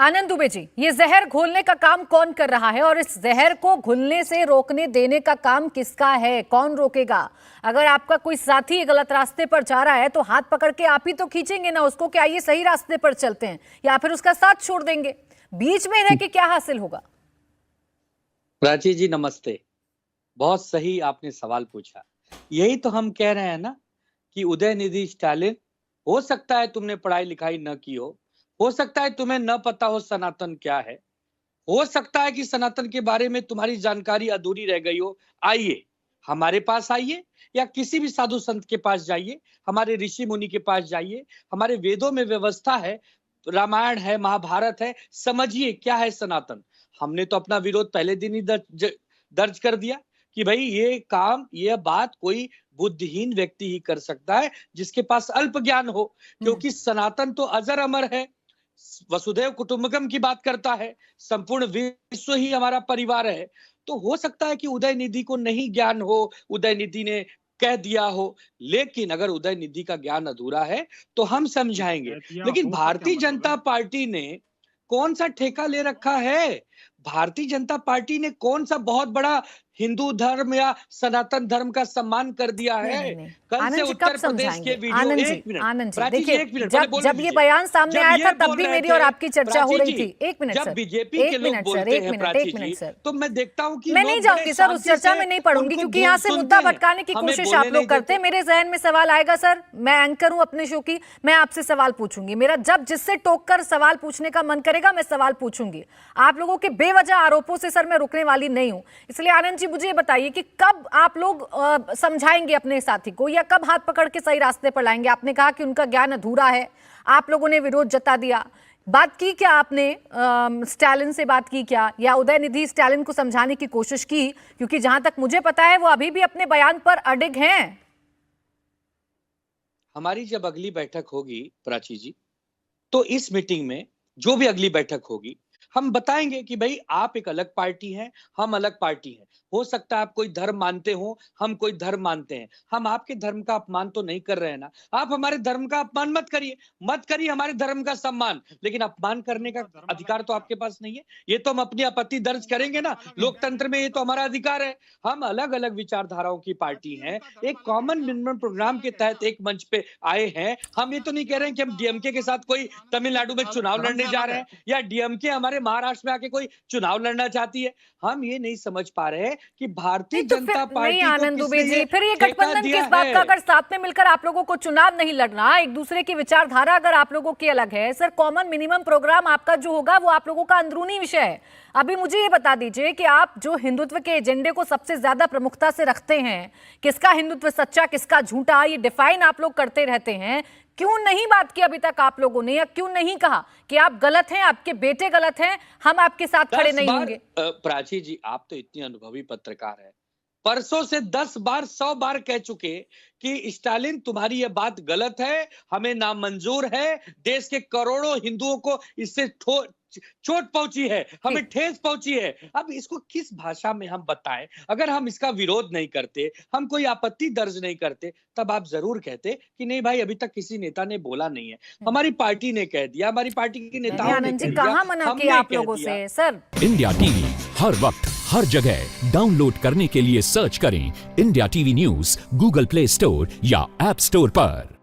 आनंद दुबे जी, ये जहर घोलने का काम कौन कर रहा है और इस जहर को घुलने से रोकने देने का काम किसका है? कौन रोकेगा? अगर आपका कोई साथी गलत रास्ते पर जा रहा है तो हाथ पकड़ के आप ही तो खींचेंगे ना उसको कि आइए सही रास्ते पर चलते हैं, या फिर उसका साथ छोड़ देंगे? बीच में रह के क्या हासिल होगा? प्राची जी नमस्ते। बहुत सही आपने सवाल पूछा। यही तो हम कह रहे हैं ना कि उदयनिधि स्टालिन, हो सकता है तुमने पढ़ाई लिखाई न की हो सकता है तुम्हें न पता हो सनातन क्या है, हो सकता है कि सनातन के बारे में तुम्हारी जानकारी अधूरी रह गई हो। आइए, हमारे पास आइए या किसी भी साधु संत के पास जाइए, हमारे ऋषि मुनि के पास जाइए। हमारे वेदों में व्यवस्था है, रामायण है, महाभारत है, समझिए क्या है सनातन। हमने तो अपना विरोध पहले दिन ही दर्ज कर दिया कि भाई ये काम, ये बात कोई बुद्धिहीन व्यक्ति ही कर सकता है जिसके पास अल्प ज्ञान हो, क्योंकि सनातन तो अजर अमर है, वसुधैव कुटुंबकम की बात करता है, संपूर्ण विश्व ही हमारा परिवार है। तो हो सकता है कि उदयनिधि को नहीं ज्ञान हो, उदयनिधि ने कह दिया हो, लेकिन अगर उदयनिधि का ज्ञान अधूरा है तो हम समझाएंगे। लेकिन भारतीय जनता पार्टी ने कौन सा ठेका ले रखा है? भारतीय जनता पार्टी ने कौन सा बहुत बड़ा हिंदू धर्म या सनातन धर्म का सम्मान कर दिया है? नहीं। कल से उत्तर प्रदेश के वीडियो, आनंद जी देखिए, जब ये बयान सामने आया था तब भी मेरी और आपकी चर्चा हो रही थी। एक मिनट जब बीजेपी के लोग बोलते हैं प्राची जी, तो मैं देखता हूँ कि मैं नहीं जाऊंगी सर, उस चर्चा में नहीं पढ़ूंगी, क्योंकि यहाँ से मुद्दा भटकाने की कोशिश आप लोग करते हैं। मेरे जहन में सवाल आएगा सर, मैं एंकर हूँ अपने शो की, मैं आपसे सवाल पूछूंगी। मेरा जब जिससे टोक कर सवाल पूछने का मन करेगा मैं सवाल पूछूंगी। आप लोगों के बेवजह आरोपों से सर मैं रुकने वाली नहीं हूं। इसलिए आनंद जी मुझे बताइए कि कब आप लोग समझाएंगे अपने साथी को, या कब हाथ पकड़ के सही रास्ते पर लाएंगे? आपने कहा कि उनका ज्ञान अधूरा है, आप लोगों ने विरोध जता दिया। बात की क्या आपने स्टालिन से बात की क्या, या उदयनिधि स्टालिन को समझाने की कोशिश की? क्योंकि जहां तक मुझे पता है वो अभी भी अपने बयान पर अडिग हैं। हमारी जब अगली बैठक होगी प्राची जी, तो इस मीटिंग में जो भी अगली बैठक होगी हम बताएंगे कि भाई आप एक अलग पार्टी हैं, हम अलग पार्टी हैं। हो सकता है आप कोई धर्म मानते हो, हम कोई धर्म मानते हैं। हम आपके धर्म का अपमान तो नहीं कर रहे हैं ना। आप हमारे धर्म का अपमान मत करिए हमारे धर्म का सम्मान, लेकिन अपमान करने का अधिकार तो आपके पास नहीं है। ये तो हम अपनी आपत्ति दर्ज करेंगे ना, लोकतंत्र में ये तो हमारा अधिकार है। हम अलग अलग विचारधाराओं की पार्टी हैं, एक कॉमन मिनिमम प्रोग्राम के तहत एक मंच पे आए हैं। हम ये तो नहीं कह रहे हैं कि हम डीएमके के साथ कोई तमिलनाडु में चुनाव लड़ने जा रहे हैं, या डीएमके हमारे महाराष्ट्र में आके कोई चुनाव लड़ना चाहती है। हम ये नहीं समझ पा रहे हैं कि भारतीय जनता पार्टी नहीं आनंद दुबे जी, फिर ये गठबंधन किस बात का? अगर साथ में मिलकर आप लोगों को चुनाव नहीं लड़ना, एक दूसरे की विचारधारा अगर आप लोगों की अलग है सर, कॉमन मिनिमम प्रोग्राम आपका जो होगा वो आप लोगों का अंदरूनी विषय है। अभी मुझे ये बता दीजिए कि आप जो हिंदुत्व के एजेंडे को सबसे ज्यादा प्रमुखता से रखते हैं, किसका हिंदुत्व सच्चा किसका झूठा ये डिफाइन आप लोग करते रहते हैं, क्यों नहीं बात की अभी तक आप लोगों ने, या क्यों नहीं कहा कि आप गलत हैं, आपके बेटे गलत हैं, हम आपके साथ खड़े नहीं होंगे? प्राची जी, आप तो इतनी अनुभवी पत्रकार है, परसों से 10 बार 100 बार कह चुके कि स्टालिन तुम्हारी ये बात गलत है, हमें नामंजूर है, देश के करोड़ों हिंदुओं को इससे चोट पहुंची है, हमें ठेस पहुंची है। अब इसको किस भाषा में हम बताएं? अगर हम इसका विरोध नहीं करते, हम कोई आपत्ति दर्ज नहीं करते, तब आप जरूर कहते कि नहीं भाई अभी तक किसी नेता ने बोला नहीं है, हमारी पार्टी ने कह दिया, हमारी पार्टी के नेताओं ने कह दिया। कहां मना किया आप लोगों से सर? इंडिया टीवी हर वक्त हर जगह डाउनलोड करने के लिए सर्च करें India TV news Google play store या ऐप स्टोर पर।